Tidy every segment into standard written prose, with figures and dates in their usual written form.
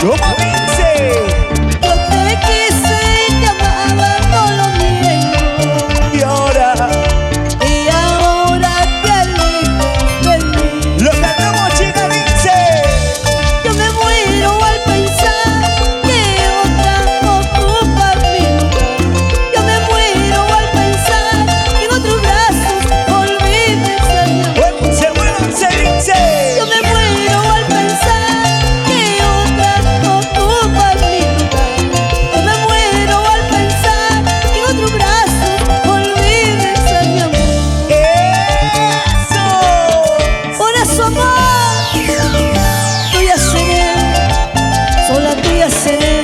¿Cómo dice? Yo te quise y te amaba, no lo niego. Y ahora te alejas de mí. lo cantamos, chica, dice. Yo me muero al pensar que otra ocupa mi lugar. Yo me muero al pensar que en otros brazos olvides a mi amor. Se mueran, se dice. Yo me muero al pensar que otra ocupa mi lugar. Yo me muero al pensar que en otros brazos olvides a mi amor. ¡Eso! Por eso, amor, tuya seré, sola tuya seré.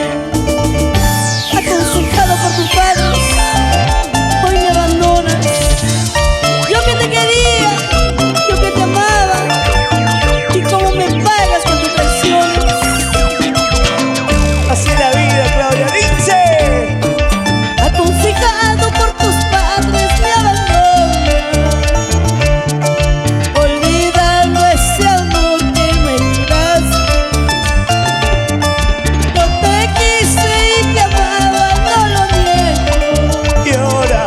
Aconsejado por tus padres, hoy me abandonas. Yo que te quería, yo que te amaba, y cómo me pagas con tus traiciones. Así es la vida, Claudia, dice. Aconsejado por tus padres, me abandonas, olvidando ese amor que me juraste. Yo te quise y te amaba, no lo niego. Y ahora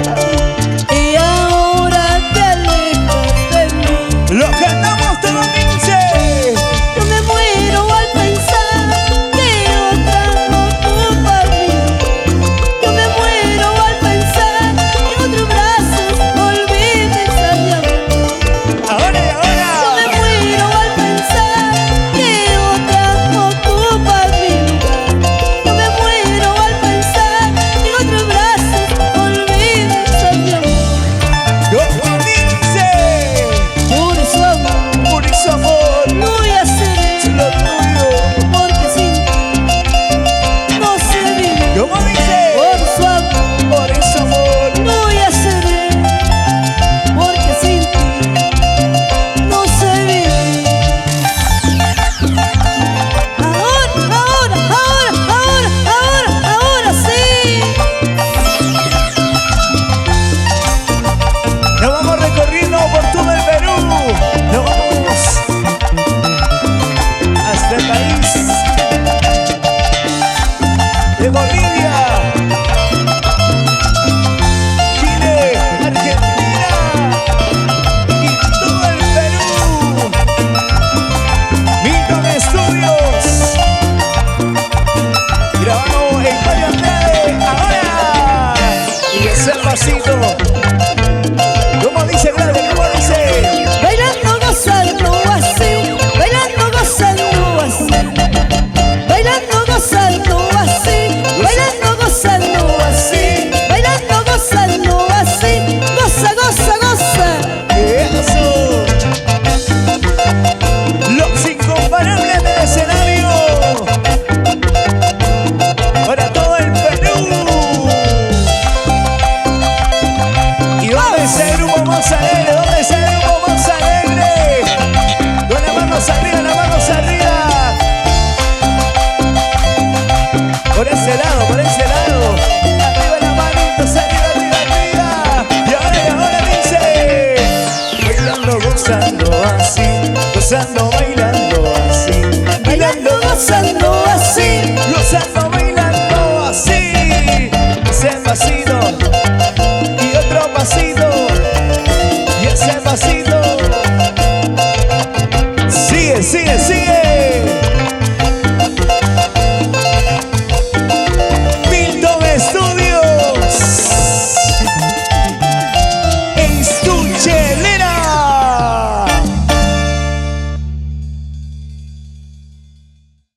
Te alejas de mí. lo cantamos, todo dice. Yo me muero al pensar que otra ocupa mi lugar. Yo me muero al pensar que en otros brazos olvides a mi amor. Ahora y Yo me ahora. muero al pensar que otra ocupa mi lugar. Yo me muero al pensar que en otros brazos olvides a mi amor. ¿Cómo dice? Por eso, amor, Por eso, amor, tuya seré, lo tuyo. porque sin ti no se vive. ¿Cómo dice? Por su amor, Por eso, amor. tuya seré, porque sin ti no se vive. Ahora sí. Nos vamos recorriendo por todo el Perú. Nos vamos hasta el país de Bolivia, Chile, Argentina y todo el Perú. Milton Studios, grabando en Mario Andrade. Ahora y ese pasito. ¿Cómo dice Claudia? ¿Cómo dice? Bailando, gozando así, bailando, gozando así, bailando, gozando así, bailando, gozando así, bailando, gozando así, goza, goza, goza. Eso. Los incomparables del escenario. Para todo el Perú. ¿Y dónde está el grupo más alegre? ¿Dónde está el grupo más alegre? Con las manos arriba, las manos arriba. Por ese lado, por ese lado. Arriba las manitos, arriba, arriba, arriba. Y ahora dice. Bailando, gozando así. Gozando, bailando así. Bailando, gozando así. Gozando, bailando así. Ese pasito.